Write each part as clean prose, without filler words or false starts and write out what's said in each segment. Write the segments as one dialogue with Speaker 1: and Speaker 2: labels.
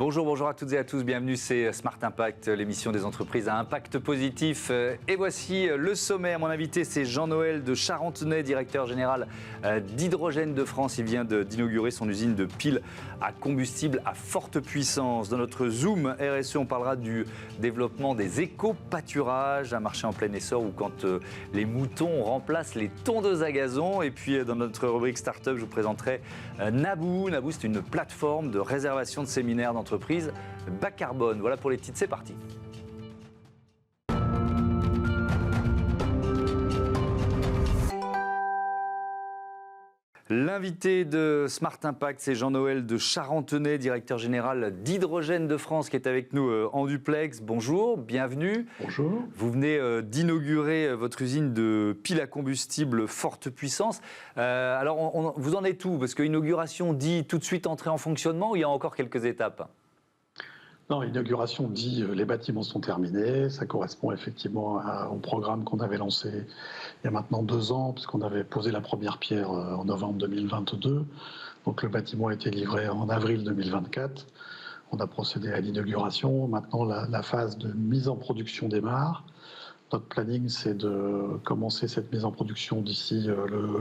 Speaker 1: Bonjour à toutes et à tous, bienvenue, c'est Smart Impact, l'émission des entreprises à impact positif. Et voici le sommaire. Mon invité, c'est Jean-Noël de Charentenay, directeur général d'Hydrogène de France. Il vient d'inaugurer son usine de piles à combustible à forte puissance. Dans notre Zoom RSE, on parlera du développement des éco-pâturages, un marché en plein essor où quand les moutons remplacent les tondeuses à gazon. Et puis dans notre rubrique Startup, je vous présenterai Naboo. Naboo, c'est une plateforme de réservation de séminaires d'entreprise bas carbone. Voilà pour les titres, c'est parti. L'invité de Smart Impact, c'est Jean-Noël de Charentenay, directeur général d'Hydrogène de France, qui est avec nous en duplex. Bonjour, bienvenue.
Speaker 2: Bonjour.
Speaker 1: Vous venez d'inaugurer votre usine de piles à combustible forte puissance. Alors, vous en êtes où? Parce que inauguration dit tout de suite entrer en fonctionnement ou il y a encore quelques étapes?
Speaker 2: Non, l'inauguration dit les bâtiments sont terminés. Ça correspond effectivement au programme qu'on avait lancé il y a maintenant 2 ans, puisqu'on avait posé la première pierre en novembre 2022. Donc le bâtiment a été livré en avril 2024. On a procédé à l'inauguration. Maintenant, la phase de mise en production démarre. Notre planning, c'est de commencer cette mise en production d'ici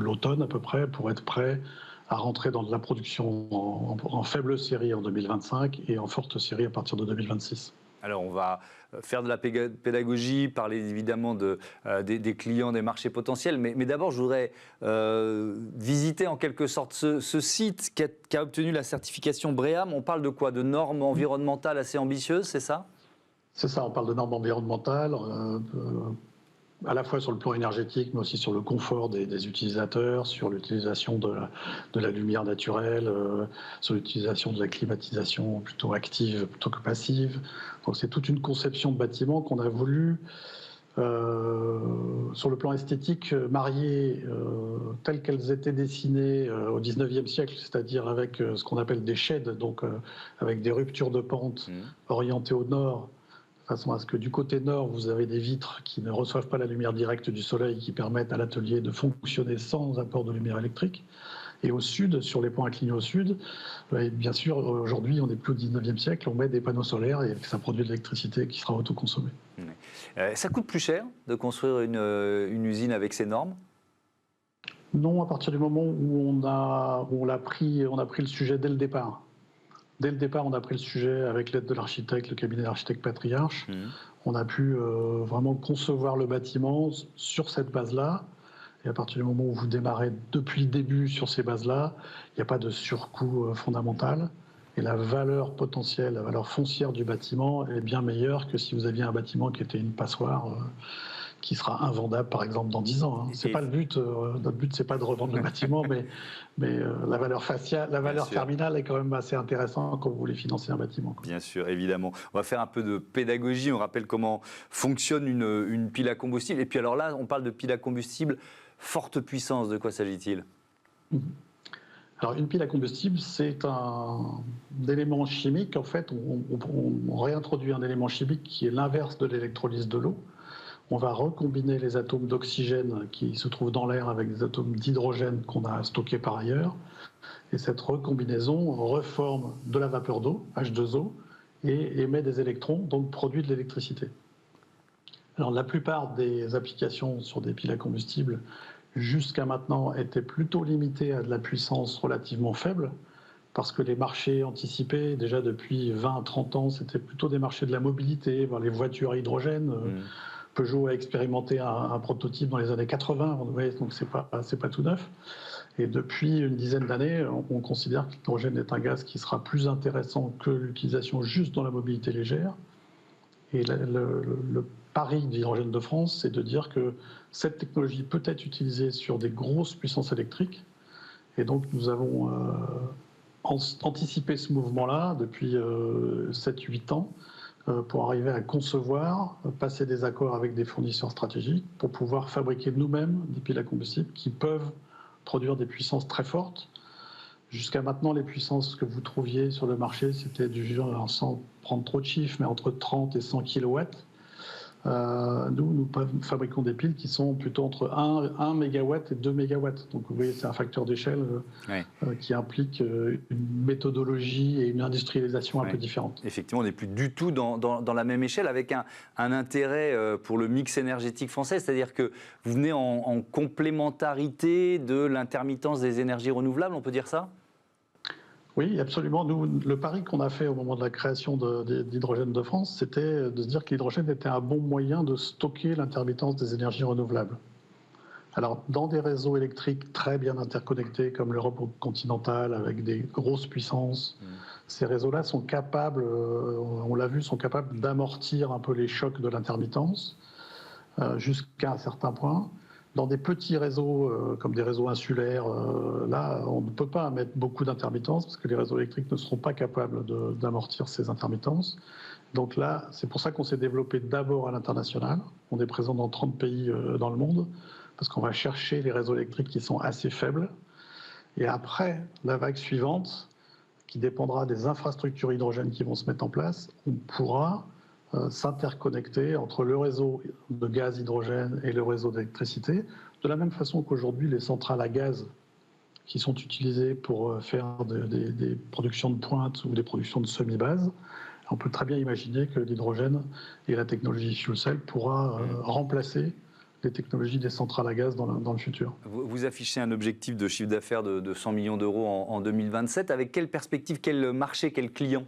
Speaker 2: l'automne à peu près, pour être prêt à rentrer dans de la production en faible série en 2025 et en forte série à partir de 2026.
Speaker 1: Alors, on va faire de la pédagogie, parler évidemment des clients, des marchés potentiels. Mais d'abord, je voudrais visiter en quelque sorte ce site qui a obtenu la certification BREEAM. On parle de quoi? De normes environnementales assez ambitieuses, c'est ça? C'est
Speaker 2: ça, on parle de normes environnementales, à la fois sur le plan énergétique, mais aussi sur le confort des utilisateurs, sur l'utilisation de la lumière naturelle, sur l'utilisation de la climatisation plutôt active plutôt que passive. Donc c'est toute une conception de bâtiment qu'on a voulu, sur le plan esthétique, marier telles qu'elles étaient dessinées au 19e siècle, c'est-à-dire avec ce qu'on appelle des sheds, donc avec des ruptures de pente orientées au nord, de façon à ce que du côté nord, vous avez des vitres qui ne reçoivent pas la lumière directe du soleil, qui permettent à l'atelier de fonctionner sans apport de lumière électrique. Et au sud, sur les points inclinés au sud, bien sûr, aujourd'hui, on n'est plus au 19e siècle, on met des panneaux solaires et ça produit de l'électricité qui sera autoconsommée.
Speaker 1: Ça coûte plus cher de construire une usine avec ces normes?
Speaker 2: Non, à partir du moment où on a pris le sujet dès le départ. Dès le départ, on a pris le sujet avec l'aide de l'architecte, le cabinet d'architecte Patriarche. On a pu vraiment concevoir le bâtiment sur cette base-là. Et à partir du moment où vous démarrez depuis le début sur ces bases-là, il n'y a pas de surcoût fondamental. Et la valeur potentielle, la valeur foncière du bâtiment est bien meilleure que si vous aviez un bâtiment qui était une passoire qui sera invendable, par exemple, dans 10 ans. C'est pas le but. Notre but, c'est pas de revendre le bâtiment, mais la valeur faciale, la valeur terminale est quand même assez intéressante quand vous voulez financer un bâtiment.
Speaker 1: Bien sûr, évidemment. On va faire un peu de pédagogie. On rappelle comment fonctionne une pile à combustible. Et puis alors là, on parle de pile à combustible forte puissance. De quoi s'agit-il?
Speaker 2: Alors, une pile à combustible, c'est un élément chimique. En fait, on réintroduit un élément chimique qui est l'inverse de l'électrolyse de l'eau. On va recombiner les atomes d'oxygène qui se trouvent dans l'air avec des atomes d'hydrogène qu'on a stockés par ailleurs. Et cette recombinaison reforme de la vapeur d'eau, H2O, et émet des électrons, donc produit de l'électricité. Alors, la plupart des applications sur des piles à combustible jusqu'à maintenant étaient plutôt limitées à de la puissance relativement faible, parce que les marchés anticipés, déjà depuis 20 à 30 ans, c'était plutôt des marchés de la mobilité, les voitures à hydrogène. Peugeot a expérimenté un prototype dans les années 80, donc c'est pas tout neuf. Et depuis une dizaine d'années, on considère que l'hydrogène est un gaz qui sera plus intéressant que l'utilisation juste dans la mobilité légère. Et le pari de l'Hydrogène de France, c'est de dire que cette technologie peut être utilisée sur des grosses puissances électriques. Et donc nous avons anticipé ce mouvement-là depuis 7-8 ans, pour arriver à concevoir, passer des accords avec des fournisseurs stratégiques pour pouvoir fabriquer nous-mêmes des piles à combustible qui peuvent produire des puissances très fortes. Jusqu'à maintenant, les puissances que vous trouviez sur le marché, c'était du genre, sans prendre trop de chiffres, mais entre 30 et 100 kW. Nous fabriquons des piles qui sont plutôt entre 1 mégawatt et 2 mégawatts. Donc vous voyez, c'est un facteur d'échelle qui implique une méthodologie et une industrialisation un peu différente.
Speaker 1: Effectivement, on n'est plus du tout dans la même échelle, avec un intérêt pour le mix énergétique français, c'est-à-dire que vous venez en complémentarité de l'intermittence des énergies renouvelables, on peut dire ça ?
Speaker 2: Oui, absolument. Nous, le pari qu'on a fait au moment de la création d'Hydrogène de France, c'était de se dire que l'hydrogène était un bon moyen de stocker l'intermittence des énergies renouvelables. Alors, dans des réseaux électriques très bien interconnectés, comme l'Europe continentale, avec des grosses puissances, ces réseaux-là sont capables, on l'a vu, sont capables d'amortir un peu les chocs de l'intermittence jusqu'à un certain point. Dans des petits réseaux, comme des réseaux insulaires, là, on ne peut pas mettre beaucoup d'intermittences parce que les réseaux électriques ne seront pas capables d'amortir ces intermittences. Donc là, c'est pour ça qu'on s'est développé d'abord à l'international. On est présent dans 30 pays dans le monde parce qu'on va chercher les réseaux électriques qui sont assez faibles. Et après, la vague suivante, qui dépendra des infrastructures hydrogène qui vont se mettre en place, on pourra s'interconnecter entre le réseau de gaz hydrogène et le réseau d'électricité, de la même façon qu'aujourd'hui les centrales à gaz qui sont utilisées pour faire des productions de pointe ou des productions de semi-base. On peut très bien imaginer que l'hydrogène et la technologie fuel cell pourra remplacer les technologies des centrales à gaz dans le futur.
Speaker 1: Vous affichez un objectif de chiffre d'affaires de 100 millions d'euros en 2027. Avec quelle perspective, quel marché, quel client ?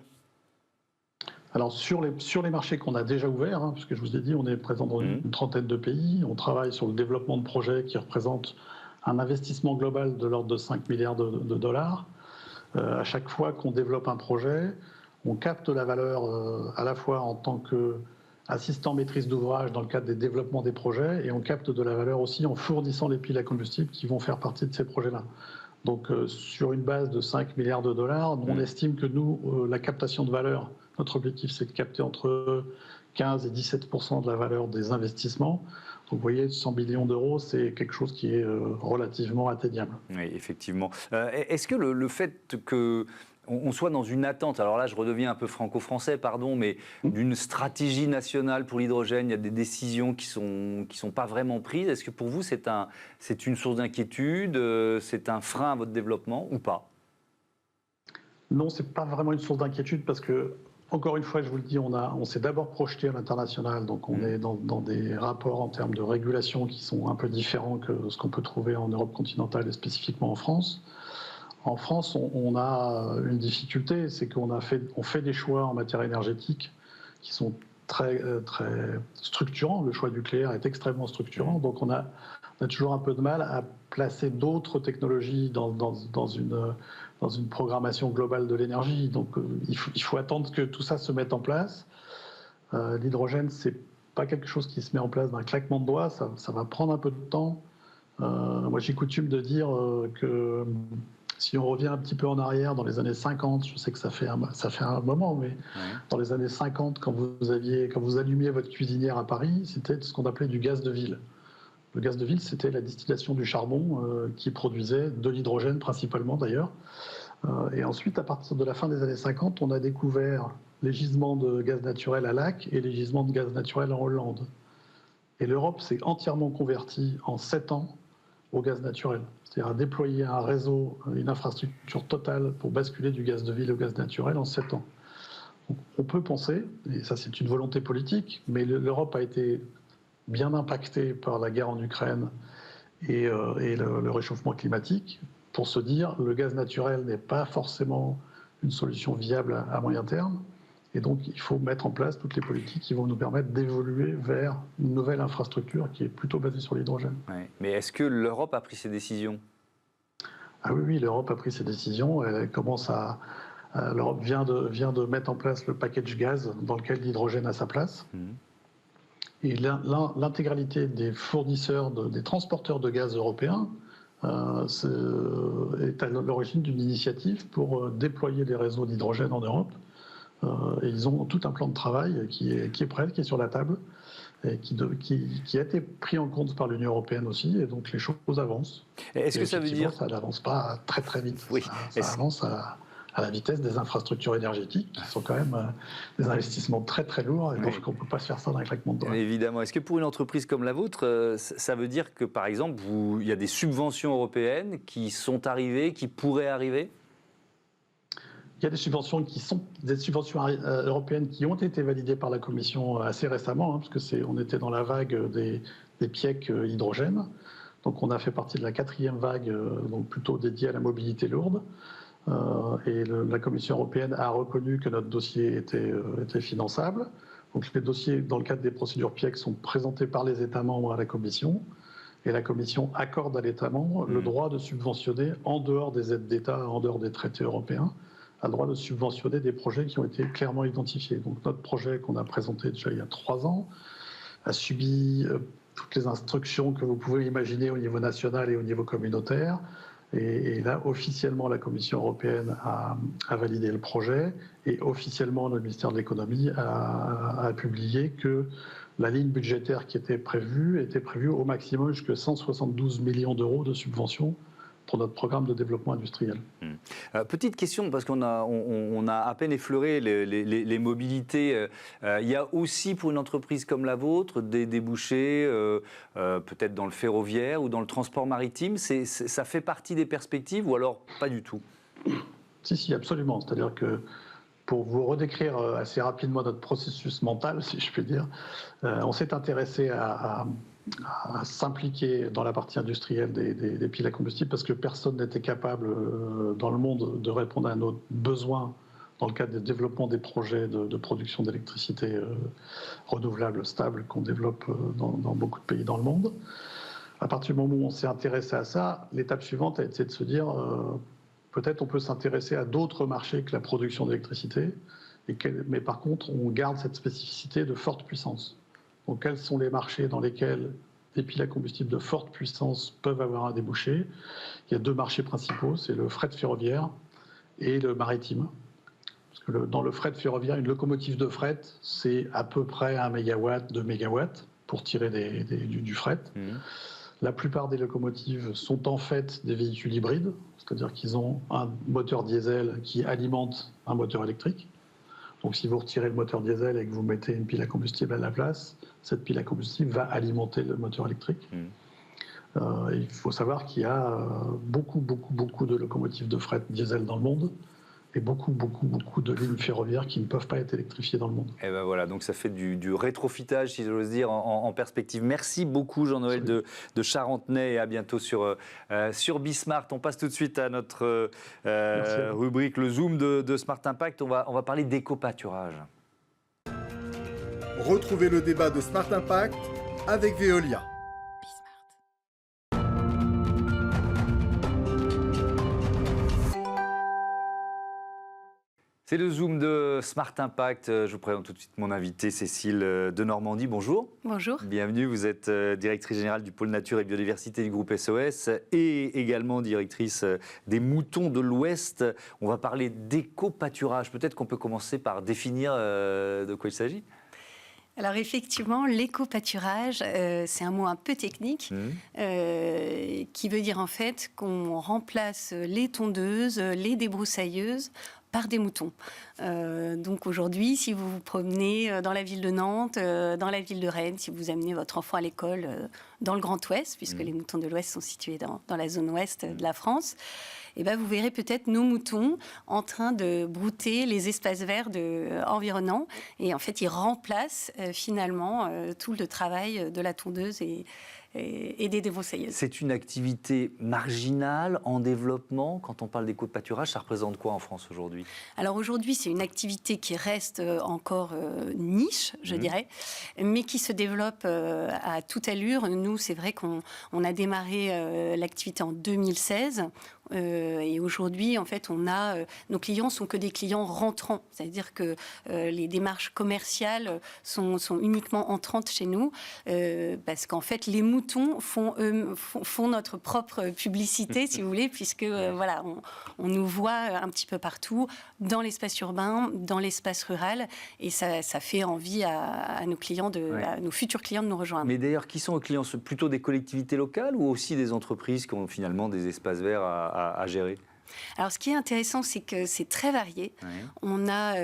Speaker 2: Alors sur les marchés qu'on a déjà ouverts, puisque je vous ai dit, on est présent dans une trentaine de pays, on travaille sur le développement de projets qui représentent un investissement global de l'ordre de 5 milliards de dollars. À chaque fois qu'on développe un projet, on capte la valeur à la fois en tant qu'assistant maîtrise d'ouvrage dans le cadre des développements des projets, et on capte de la valeur aussi en fournissant les piles à combustible qui vont faire partie de ces projets-là. Donc sur une base de 5 milliards de dollars, on estime que nous, la captation de valeur, notre objectif, c'est de capter entre 15 et 17% de la valeur des investissements. Donc, vous voyez, 100 millions d'euros, c'est quelque chose qui est relativement atteignable.
Speaker 1: Oui, effectivement. Est-ce que le fait qu'on soit dans une attente, alors là, je redeviens un peu franco-français, pardon, mais d'une stratégie nationale pour l'hydrogène, il y a des décisions qui sont pas vraiment prises. Est-ce que pour vous, c'est une source d'inquiétude, c'est un frein à votre développement ou pas ?
Speaker 2: Non, c'est pas vraiment une source d'inquiétude parce que, encore une fois, je vous le dis, on s'est d'abord projeté à l'international, donc on est dans des rapports en termes de régulation qui sont un peu différents que ce qu'on peut trouver en Europe continentale et spécifiquement en France. En France, on a une difficulté, c'est qu'on fait des choix en matière énergétique qui sont très structurants. Le choix nucléaire est extrêmement structurant, donc on a toujours un peu de mal à placer d'autres technologies dans une programmation globale de l'énergie. Donc il faut attendre que tout ça se mette en place. L'hydrogène, c'est pas quelque chose qui se met en place d'un claquement de doigts, ça va prendre un peu de temps. Moi, j'ai coutume de dire que si on revient un petit peu en arrière, dans les années 50, je sais que ça fait un moment, mais dans les années 50, quand vous allumiez votre cuisinière à Paris, c'était ce qu'on appelait du gaz de ville. Le gaz de ville, c'était la distillation du charbon qui produisait de l'hydrogène principalement d'ailleurs. Et ensuite, à partir de la fin des années 50, on a découvert les gisements de gaz naturel à Lacq et les gisements de gaz naturel en Hollande. Et l'Europe s'est entièrement convertie en 7 ans au gaz naturel. C'est-à-dire à déployer un réseau, une infrastructure totale pour basculer du gaz de ville au gaz naturel en 7 ans. Donc, on peut penser, et ça c'est une volonté politique, mais l'Europe a été bien impactée par la guerre en Ukraine et le réchauffement climatique, pour se dire le gaz naturel n'est pas forcément une solution viable à moyen terme. Et donc, il faut mettre en place toutes les politiques qui vont nous permettre d'évoluer vers une nouvelle infrastructure qui est plutôt basée sur l'hydrogène.
Speaker 1: Ouais. Mais est-ce que l'Europe a pris ses décisions ?
Speaker 2: Ah oui, l'Europe a pris ses décisions. L'Europe vient de mettre en place le package gaz dans lequel l'hydrogène a sa place. Et l'intégralité des fournisseurs, des transporteurs de gaz européens est à l'origine d'une initiative pour déployer les réseaux d'hydrogène en Europe. Et ils ont tout un plan de travail qui est prêt, qui est sur la table, et qui a été pris en compte par l'Union européenne aussi, et donc les choses avancent.
Speaker 1: Est-ce que ça veut dire...
Speaker 2: Ça n'avance pas très très vite,
Speaker 1: oui.
Speaker 2: Ça avance à à la vitesse des infrastructures énergétiques, qui sont quand même des investissements très très lourds, et donc on ne peut pas se faire ça d'un claquement de doigts.
Speaker 1: Évidemment. Est-ce que pour une entreprise comme la vôtre, ça veut dire que, par exemple, il y a des subventions européennes qui sont arrivées, qui pourraient arriver ?
Speaker 2: Il y a des subventions européennes qui ont été validées par la Commission assez récemment, parce que on était dans la vague des PIEC hydrogène. Donc on a fait partie de la 4e vague, donc plutôt dédiée à la mobilité lourde. Et la Commission européenne a reconnu que notre dossier était finançable. Donc les dossiers, dans le cadre des procédures PIEC, sont présentés par les États membres à la Commission. Et la Commission accorde à l'État membre le droit de subventionner, en dehors des aides d'État, en dehors des traités européens, a le droit de subventionner des projets qui ont été clairement identifiés. Donc notre projet qu'on a présenté déjà il y a 3 ans a subi toutes les instructions que vous pouvez imaginer au niveau national et au niveau communautaire. Et là, officiellement, la Commission européenne a validé le projet, et officiellement, le ministère de l'économie a publié que la ligne budgétaire qui était prévue au maximum jusqu'à 172 millions d'euros de subventions pour notre programme de développement industriel.
Speaker 1: Petite question, parce qu'on a à peine effleuré les mobilités. Il y a aussi pour une entreprise comme la vôtre des débouchés, peut-être dans le ferroviaire ou dans le transport maritime. Ça fait partie des perspectives ou alors pas du tout ?
Speaker 2: Si, absolument. C'est-à-dire que pour vous redécrire assez rapidement notre processus mental, si je puis dire, on s'est intéressé à s'impliquer dans la partie industrielle des piles à combustible parce que personne n'était capable dans le monde de répondre à nos besoins dans le cadre du développement des projets de production d'électricité renouvelable, stable, qu'on développe dans beaucoup de pays dans le monde. À partir du moment où on s'est intéressé à ça, l'étape suivante a été de se dire peut-être on peut s'intéresser à d'autres marchés que la production d'électricité, mais par contre on garde cette spécificité de forte puissance. Donc, quels sont les marchés dans lesquels des piles à combustible de forte puissance peuvent avoir un débouché ? Il y a 2 marchés principaux, c'est le fret ferroviaire et le maritime. Parce que dans le fret ferroviaire, une locomotive de fret, c'est à peu près 1 mégawatt, 2 mégawatts pour tirer du fret. La plupart des locomotives sont en fait des véhicules hybrides, c'est-à-dire qu'ils ont un moteur diesel qui alimente un moteur électrique. Donc si vous retirez le moteur diesel et que vous mettez une pile à combustible à la place, cette pile à combustible va alimenter le moteur électrique. Il faut savoir qu'il y a beaucoup de locomotives de fret diesel dans le monde et beaucoup de lignes ferroviaires qui ne peuvent pas être électrifiées dans le monde.
Speaker 1: Et ben voilà, donc ça fait du rétrofitage, si j'ose dire, en perspective. Merci beaucoup Jean-Noël de Charentenay, et à bientôt sur Bismart. On passe tout de suite à notre rubrique, le Zoom de Smart Impact. On va parler d'éco-pâturage.
Speaker 3: Retrouvez le débat de Smart Impact avec Veolia.
Speaker 1: C'est le Zoom de Smart Impact. Je vous présente tout de suite mon invité, Cécile de Normandie. Bonjour.
Speaker 4: Bonjour.
Speaker 1: Bienvenue. Vous êtes directrice générale du pôle nature et biodiversité du groupe SOS et également directrice des moutons de l'Ouest. On va parler d'éco-pâturage. Peut-être qu'on peut commencer par définir de quoi il s'agit.
Speaker 4: Alors effectivement, l'éco-pâturage, c'est un mot un peu technique qui veut dire en fait qu'on remplace les tondeuses, les débroussailleuses par des moutons. Donc aujourd'hui, si vous vous promenez dans la ville de Nantes, dans la ville de Rennes, si vous amenez votre enfant à l'école dans le Grand Ouest, puisque les moutons de l'Ouest sont situés dans la zone ouest de la France, et ben vous verrez peut-être nos moutons en train de brouter les espaces verts environnants. Et en fait, ils remplacent finalement tout le travail de la tondeuse et des débroussailleuses.
Speaker 1: C'est une activité marginale, en développement. Quand on parle d'éco-pâturage, ça représente quoi en France aujourd'hui ?
Speaker 4: Alors aujourd'hui, c'est une activité qui reste encore niche, je dirais, mais qui se développe à toute allure. Nous, c'est vrai qu'on a démarré l'activité en 2016. Et aujourd'hui, en fait, nos clients sont que des clients rentrants, c'est-à-dire que les démarches commerciales sont uniquement entrantes chez nous, parce qu'en fait, les moutons font notre propre publicité, si vous voulez, puisque voilà, on nous voit un petit peu partout, dans l'espace urbain, dans l'espace rural, et ça fait envie à nos clients, à nos futurs clients de nous rejoindre.
Speaker 1: Mais d'ailleurs, qui sont nos clients ? Plutôt des collectivités locales ou aussi des entreprises qui ont finalement des espaces verts à gérer ?
Speaker 4: Alors, ce qui est intéressant, c'est que c'est très varié.
Speaker 1: Ouais.
Speaker 4: On a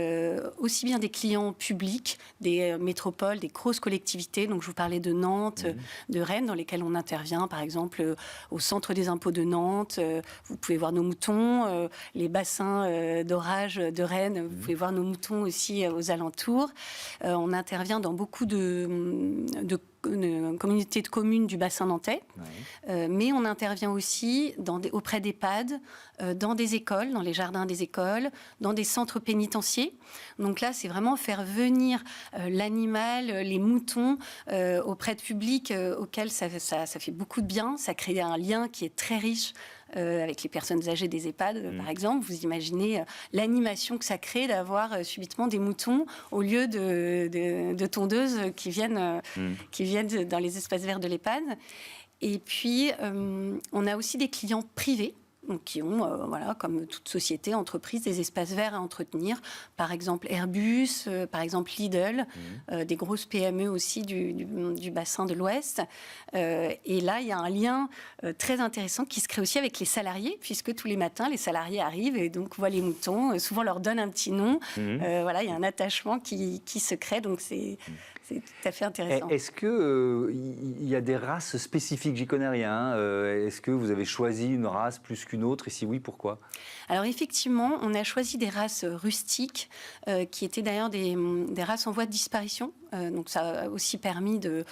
Speaker 4: aussi bien des clients publics, des métropoles, des grosses collectivités. Donc, je vous parlais de Nantes, de Rennes, dans lesquelles on intervient, par exemple, au Centre des impôts de Nantes. Vous pouvez voir nos moutons, les bassins d'orage de Rennes. Vous pouvez voir nos moutons aussi aux alentours. On intervient dans beaucoup de communautés de communes du bassin nantais, mais on intervient aussi auprès d'EHPAD, dans des écoles, dans les jardins des écoles, dans des centres pénitentiaires. Donc là, c'est vraiment faire venir l'animal, les moutons, auprès de publics auxquels ça fait beaucoup de bien. Ça crée un lien qui est très riche avec les personnes âgées des EHPAD, par exemple. Vous imaginez l'animation que ça crée d'avoir subitement des moutons au lieu de tondeuses qui viennent dans les espaces verts de l'EHPAD. Et puis, on a aussi des clients privés, donc qui ont, comme toute société, entreprise, des espaces verts à entretenir. Par exemple Airbus, par exemple Lidl, des grosses PME aussi du bassin de l'Ouest. Et là, il y a un lien très intéressant qui se crée aussi avec les salariés, puisque tous les matins, les salariés arrivent et donc voient les moutons, souvent leur donnent un petit nom. Il y a un attachement qui se crée, donc c'est tout à fait intéressant.
Speaker 1: Est-ce qu'il y a des races spécifiques? J'y connais rien. Est-ce que vous avez choisi une race plus qu'une autre? Et si oui, pourquoi?
Speaker 4: Alors effectivement, on a choisi des races rustiques, qui étaient d'ailleurs des races en voie de disparition. Donc ça a aussi permis de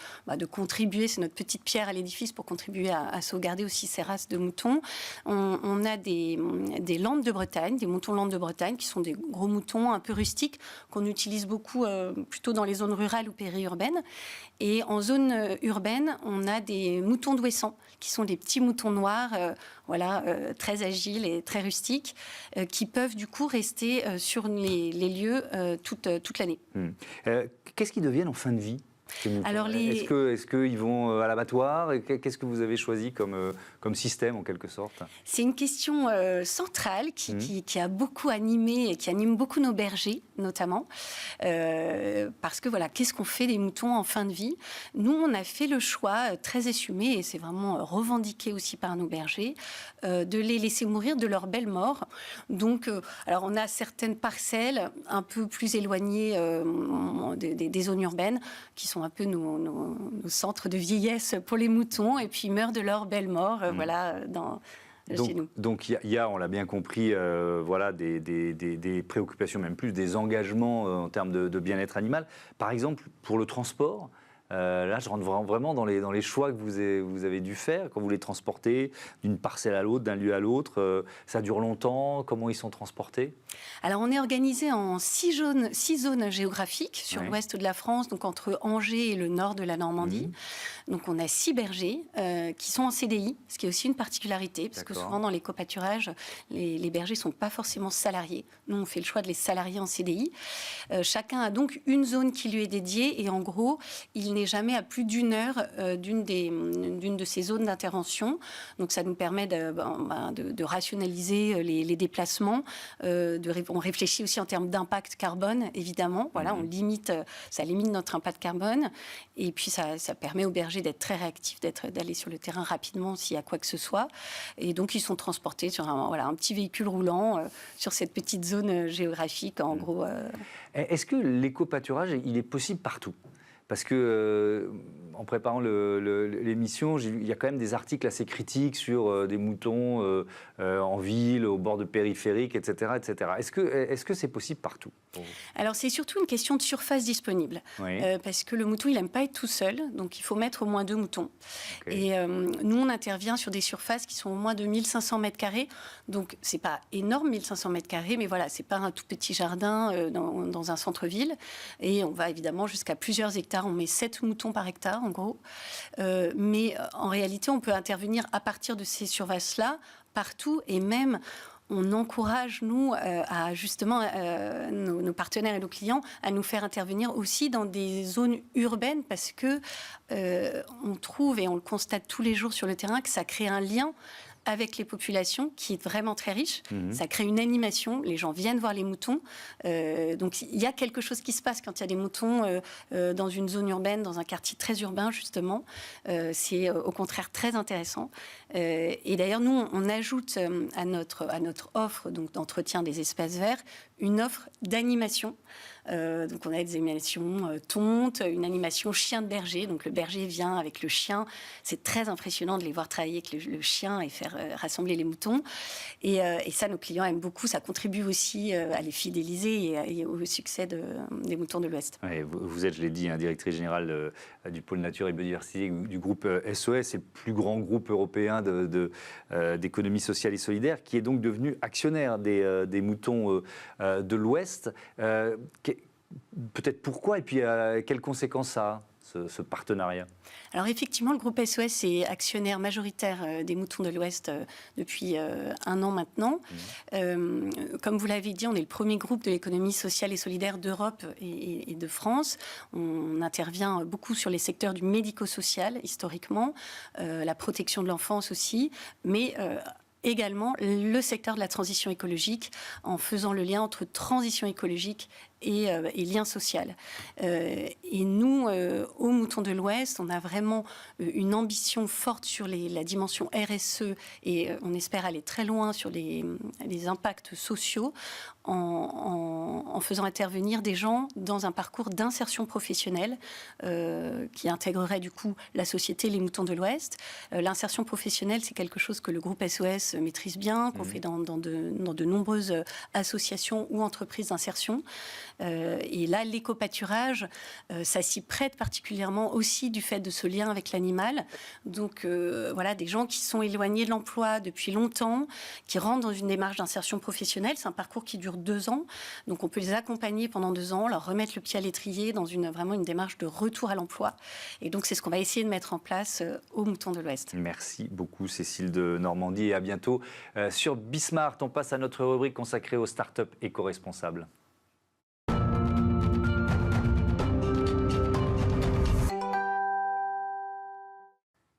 Speaker 4: contribuer, c'est notre petite pierre à l'édifice pour contribuer à sauvegarder aussi ces races de moutons. On a des landes de Bretagne, des moutons landes de Bretagne, qui sont des gros moutons un peu rustiques, qu'on utilise beaucoup plutôt dans les zones rurales ou périurbaines. Et en zone urbaine, on a des moutons d'Ouessant, qui sont des petits moutons noirs, très agiles et très rustiques, qui peuvent du coup rester sur les lieux toute l'année.
Speaker 1: Qu'est-ce qu'ils deviennent en fin de vie? Alors, est-ce qu'ils vont à l'abattoir? Qu'est-ce que vous avez choisi comme système, en quelque sorte?
Speaker 4: C'est une question centrale qui a beaucoup animé et qui anime beaucoup nos bergers, notamment. Parce que, qu'est-ce qu'on fait des moutons en fin de vie? Nous, on a fait le choix très assumé, et c'est vraiment revendiqué aussi par nos bergers, de les laisser mourir de leur belle mort. Donc, alors, on a certaines parcelles un peu plus éloignées des zones urbaines, qui sont un peu nos centres de vieillesse pour les moutons, et puis ils meurent de leur belle mort, chez nous.
Speaker 1: Donc il y a, on l'a bien compris, des préoccupations, même plus des engagements en termes de bien-être animal. Par exemple, pour le transport, là je rentre vraiment dans les choix que vous avez dû faire quand vous les transportez d'une parcelle à l'autre, d'un lieu à l'autre. Ça dure longtemps? Comment ils sont transportés?
Speaker 4: Alors, on est organisé en 6 zones géographiques sur l'ouest de la France, donc entre Angers et le nord de la Normandie. Donc, on a 6 bergers qui sont en CDI, ce qui est aussi une particularité, parce que souvent, dans les copâturages, les bergers ne sont pas forcément salariés. Nous, on fait le choix de les salarier en CDI. Chacun a donc une zone qui lui est dédiée, et en gros, il n'est jamais à plus d'une heure d'une de ces zones d'intervention. Donc, ça nous permet de rationaliser les déplacements, on réfléchit aussi en termes d'impact carbone, évidemment. Ça limite notre impact carbone. Et puis, ça permet aux bergers d'être très réactifs, d'aller sur le terrain rapidement s'il y a quoi que ce soit. Et donc, ils sont transportés sur un petit véhicule roulant sur cette petite zone géographique, en gros.
Speaker 1: Est-ce que l'éco-pâturage, il est possible partout? Parce que, en préparant l'émission, il y a quand même des articles assez critiques sur des moutons en ville, au bord de périphériques, etc. etc. Est-ce que c'est possible partout?
Speaker 4: Alors, c'est surtout une question de surface disponible. Parce que le mouton, il n'aime pas être tout seul. Donc, il faut mettre au moins 2 moutons. Et nous, on intervient sur des surfaces qui sont au moins de 1500 mètres carrés. Donc, ce n'est pas énorme, 1500 mètres carrés. Mais ce n'est pas un tout petit jardin dans un centre-ville. Et on va évidemment jusqu'à plusieurs hectares. On met 7 moutons par hectare, en gros. Mais en réalité, on peut intervenir à partir de ces surfaces-là, partout, et même on encourage, nous, à justement nos partenaires et nos clients à nous faire intervenir aussi dans des zones urbaines, parce que on trouve, et on le constate tous les jours sur le terrain, que ça crée un lien avec les populations qui est vraiment très riche. Ça crée une animation, les gens viennent voir les moutons. Donc il y a quelque chose qui se passe quand il y a des moutons dans une zone urbaine, dans un quartier très urbain justement. C'est au contraire très intéressant. Et d'ailleurs, nous, on ajoute à notre offre donc, d'entretien des espaces verts une offre d'animation. Donc on a des animations tontes, une animation chien de berger. Donc le berger vient avec le chien. C'est très impressionnant de les voir travailler avec le chien et faire rassembler les moutons. Et ça, nos clients aiment beaucoup. Ça contribue aussi à les fidéliser et au succès des moutons de l'Ouest.
Speaker 1: Ouais, vous êtes, je l'ai dit, directrice générale du pôle nature et biodiversité du groupe SOS, c'est le plus grand groupe européen d'économie sociale et solidaire, qui est donc devenu actionnaire des moutons de l'Ouest. Peut-être pourquoi et puis quelles conséquences ça a, ce partenariat?
Speaker 4: Alors effectivement, le groupe SOS est actionnaire majoritaire des moutons de l'Ouest depuis 1 an maintenant. Comme vous l'avez dit, on est le premier groupe de l'économie sociale et solidaire d'Europe et de France. On intervient beaucoup sur les secteurs du médico-social, historiquement, la protection de l'enfance aussi, mais également le secteur de la transition écologique, en faisant le lien entre transition écologique et lien social. Et nous, au Mouton de l'Ouest, on a vraiment une ambition forte sur la dimension RSE et on espère aller très loin sur les impacts sociaux en faisant intervenir des gens dans un parcours d'insertion professionnelle qui intégrerait du coup la société Les Moutons de l'Ouest. L'insertion professionnelle, c'est quelque chose que le groupe SOS maîtrise bien, qu'on fait dans de nombreuses associations ou entreprises d'insertion. Et là, l'éco-pâturage, ça s'y prête particulièrement aussi du fait de ce lien avec l'animal. Donc voilà, des gens qui sont éloignés de l'emploi depuis longtemps, qui rentrent dans une démarche d'insertion professionnelle. C'est un parcours qui dure 2 ans. Donc on peut les accompagner pendant 2 ans, leur remettre le pied à l'étrier dans vraiment une démarche de retour à l'emploi. Et donc c'est ce qu'on va essayer de mettre en place au Mouton de l'Ouest.
Speaker 1: Merci beaucoup Cécile de Normandie et à bientôt. Sur Bismart, on passe à notre rubrique consacrée aux startups éco-responsables.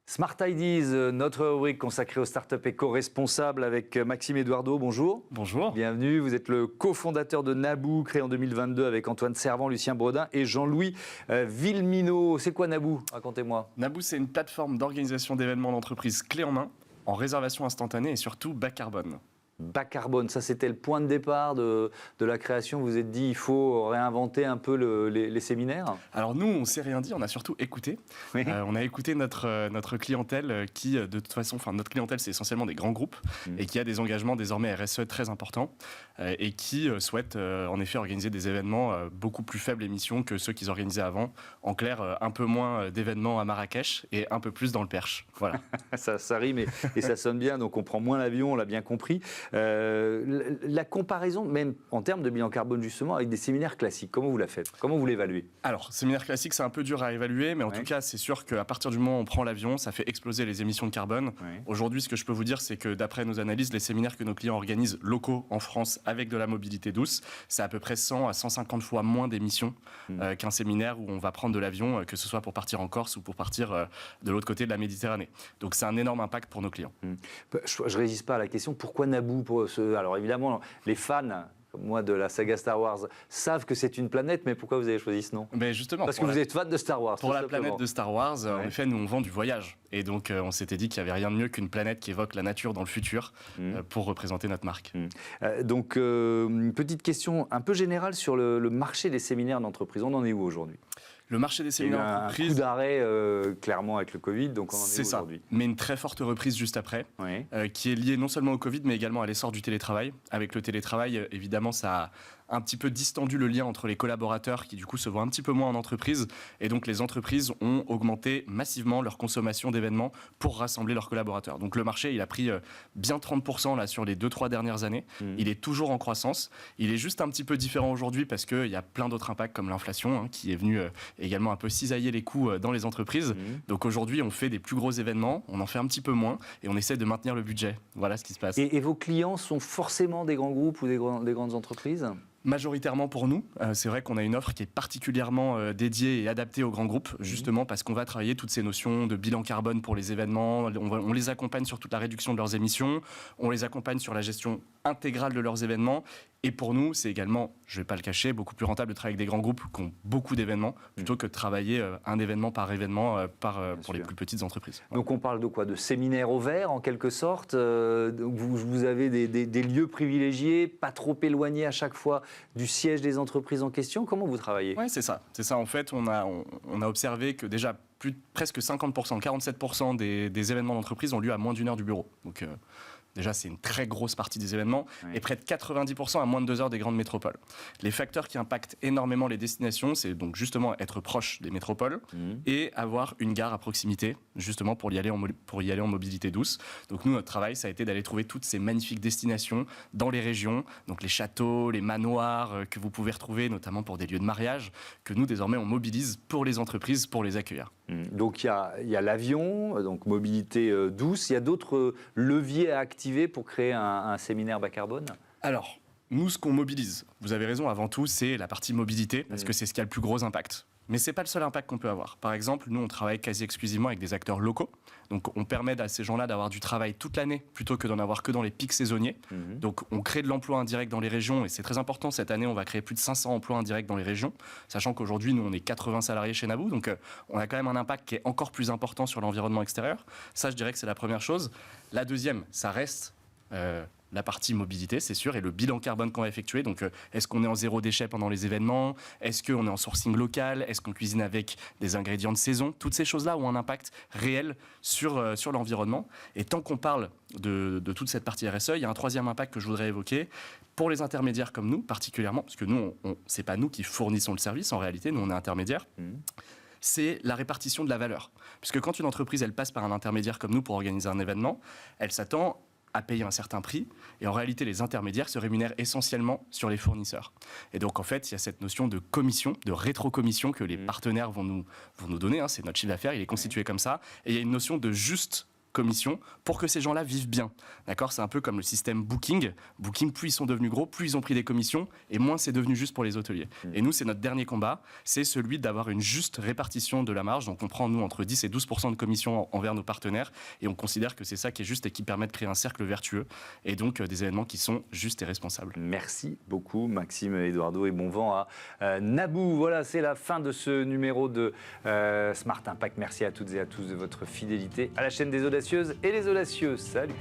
Speaker 1: Smart Ideas, notre rubrique consacrée aux startups éco-responsables avec Maxime Eduardo. Bonjour.
Speaker 5: Bonjour.
Speaker 1: Bienvenue. Vous êtes le cofondateur de Naboo, créé en 2022 avec Antoine Servant, Lucien Bredin et Jean-Louis Villeminot. C'est quoi Naboo? Racontez-moi.
Speaker 5: Naboo, c'est une plateforme d'organisation d'événements d'entreprise clé en main, en réservation instantanée et surtout bas carbone.
Speaker 1: Bas carbone, ça c'était le point de départ de la création. Vous vous êtes dit il faut réinventer un peu les séminaires?
Speaker 5: Alors nous, on ne s'est rien dit, on a surtout écouté.
Speaker 1: Oui.
Speaker 5: On a écouté notre clientèle qui, de toute façon, notre clientèle c'est essentiellement des grands groupes et qui a des engagements désormais RSE très importants et qui souhaitent en effet organiser des événements beaucoup plus faible émission que ceux qu'ils organisaient avant. En clair, un peu moins d'événements à Marrakech et un peu plus dans le Perche. Voilà.
Speaker 1: ça rime et ça sonne bien, donc on prend moins l'avion, on l'a bien compris. La comparaison, même en termes de bilan carbone justement, avec des séminaires classiques, comment vous la faites? Comment vous l'évaluez?
Speaker 5: Alors, séminaire classique, c'est un peu dur à évaluer, mais en tout cas, c'est sûr qu'à partir du moment où on prend l'avion, ça fait exploser les émissions de carbone.
Speaker 1: Oui.
Speaker 5: Aujourd'hui, ce que je peux vous dire, c'est que d'après nos analyses, les séminaires que nos clients organisent locaux en France avec de la mobilité douce, c'est à peu près 100 à 150 fois moins d'émissions qu'un séminaire où on va prendre de l'avion, que ce soit pour partir en Corse ou pour partir de l'autre côté de la Méditerranée. Donc, c'est un énorme impact pour nos clients.
Speaker 1: Je ne résiste pas à la question, pourquoi Naboo? Alors évidemment, les fans, comme moi, de la saga Star Wars, savent que c'est une planète, mais pourquoi vous avez choisi ce nom?
Speaker 5: Mais justement,
Speaker 1: parce que vous êtes fan de Star Wars.
Speaker 5: Pour la planète de Star Wars, en effet, nous on vend du voyage. Et donc on s'était dit qu'il n'y avait rien de mieux qu'une planète qui évoque la nature dans le futur pour représenter notre marque.
Speaker 1: Donc, une petite question un peu générale sur le marché des séminaires d'entreprise. On en est où aujourd'hui?
Speaker 5: Le marché des séminaires d'entreprise.
Speaker 1: Il y a eu un coup d'arrêt clairement avec le Covid, donc on en est où aujourd'hui?
Speaker 5: Mais une très forte reprise juste après, qui est liée non seulement au Covid, mais également à l'essor du télétravail. Avec le télétravail, évidemment, ça a un petit peu distendu le lien entre les collaborateurs qui du coup se voient un petit peu moins en entreprise et donc les entreprises ont augmenté massivement leur consommation d'événements pour rassembler leurs collaborateurs. Donc le marché il a pris bien 30% là sur les 2-3 dernières années. Il est toujours en croissance. Il est juste un petit peu différent aujourd'hui parce qu'il y a plein d'autres impacts comme l'inflation qui est venue également un peu cisailler les coûts dans les entreprises. Donc aujourd'hui on fait des plus gros événements, on en fait un petit peu moins et on essaie de maintenir le budget. Voilà ce qui se passe.
Speaker 1: Et vos clients sont forcément des grands groupes ou des grandes entreprises?
Speaker 5: Majoritairement pour nous, c'est vrai qu'on a une offre qui est particulièrement dédiée et adaptée aux grands groupes, justement parce qu'on va travailler toutes ces notions de bilan carbone pour les événements, on les accompagne sur toute la réduction de leurs émissions, on les accompagne sur la gestion intégrale de leurs événements. Et pour nous, c'est également, je ne vais pas le cacher, beaucoup plus rentable de travailler avec des grands groupes qui ont beaucoup d'événements, plutôt que de travailler un événement par événement pour les plus petites entreprises.
Speaker 1: Donc on parle de quoi? De séminaires au vert, en quelque sorte. Vous avez des lieux privilégiés, pas trop éloignés à chaque fois du siège des entreprises en question. Comment vous travaillez?
Speaker 5: Oui, c'est ça. C'est ça. En fait, on a observé que déjà presque 50%, 47% des événements d'entreprise ont lieu à moins d'1 heure du bureau. Donc déjà, c'est une très grosse partie des événements, et près de 90% à moins de 2 heures des grandes métropoles. Les facteurs qui impactent énormément les destinations, c'est donc justement être proche des métropoles et avoir une gare à proximité, justement pour y aller en mobilité douce. Donc nous, notre travail, ça a été d'aller trouver toutes ces magnifiques destinations dans les régions, donc les châteaux, les manoirs que vous pouvez retrouver, notamment pour des lieux de mariage, que nous, désormais, on mobilise pour les entreprises, pour les accueillir.
Speaker 1: Donc il y a l'avion, donc mobilité douce. Il y a d'autres leviers à activer pour créer un séminaire bas carbone?
Speaker 5: Alors, nous, ce qu'on mobilise, vous avez raison, avant tout, c'est la partie mobilité, parce que c'est ce qui a le plus gros impact. Mais ce n'est pas le seul impact qu'on peut avoir. Par exemple, nous, on travaille quasi exclusivement avec des acteurs locaux. Donc, on permet à ces gens-là d'avoir du travail toute l'année, plutôt que d'en avoir que dans les pics saisonniers. Donc, on crée de l'emploi indirect dans les régions, et c'est très important. Cette année, on va créer plus de 500 emplois indirects dans les régions, sachant qu'aujourd'hui, nous, on est 80 salariés chez Naboo. Donc, on a quand même un impact qui est encore plus important sur l'environnement extérieur. Ça, je dirais que c'est la première chose. La deuxième, ça reste la partie mobilité, c'est sûr, et le bilan carbone qu'on va effectuer. Donc, est-ce qu'on est en zéro déchet pendant les événements? Est-ce qu'on est en sourcing local? Est-ce qu'on cuisine avec des ingrédients de saison? Toutes ces choses-là ont un impact réel sur l'environnement. Et tant qu'on parle de toute cette partie RSE, il y a un troisième impact que je voudrais évoquer. Pour les intermédiaires comme nous, particulièrement, parce que nous, c'est pas nous qui fournissons le service, en réalité, nous, on est intermédiaires. C'est la répartition de la valeur. Puisque quand une entreprise, elle passe par un intermédiaire comme nous pour organiser un événement, elle s'attend à payer un certain prix, et en réalité, les intermédiaires se rémunèrent essentiellement sur les fournisseurs. Et donc, en fait, il y a cette notion de commission, de rétrocommission que les partenaires vont nous donner, hein, c'est notre chiffre d'affaires, il est constitué comme ça, et il y a une notion de juste commission pour que ces gens-là vivent bien. D'accord ? C'est un peu comme le système Booking. Booking, plus ils sont devenus gros, plus ils ont pris des commissions, et moins c'est devenu juste pour les hôteliers. Et nous, c'est notre dernier combat, c'est celui d'avoir une juste répartition de la marge. Donc on prend, nous, entre 10 et 12% de commission envers nos partenaires, et on considère que c'est ça qui est juste et qui permet de créer un cercle vertueux, et donc des événements qui sont justes et responsables.
Speaker 1: Merci beaucoup, Maxime et Eduardo, et bon vent à Naboo. Voilà, c'est la fin de ce numéro de Smart Impact. Merci à toutes et à tous de votre fidélité à la chaîne des audacieuses et les audacieux. Salut!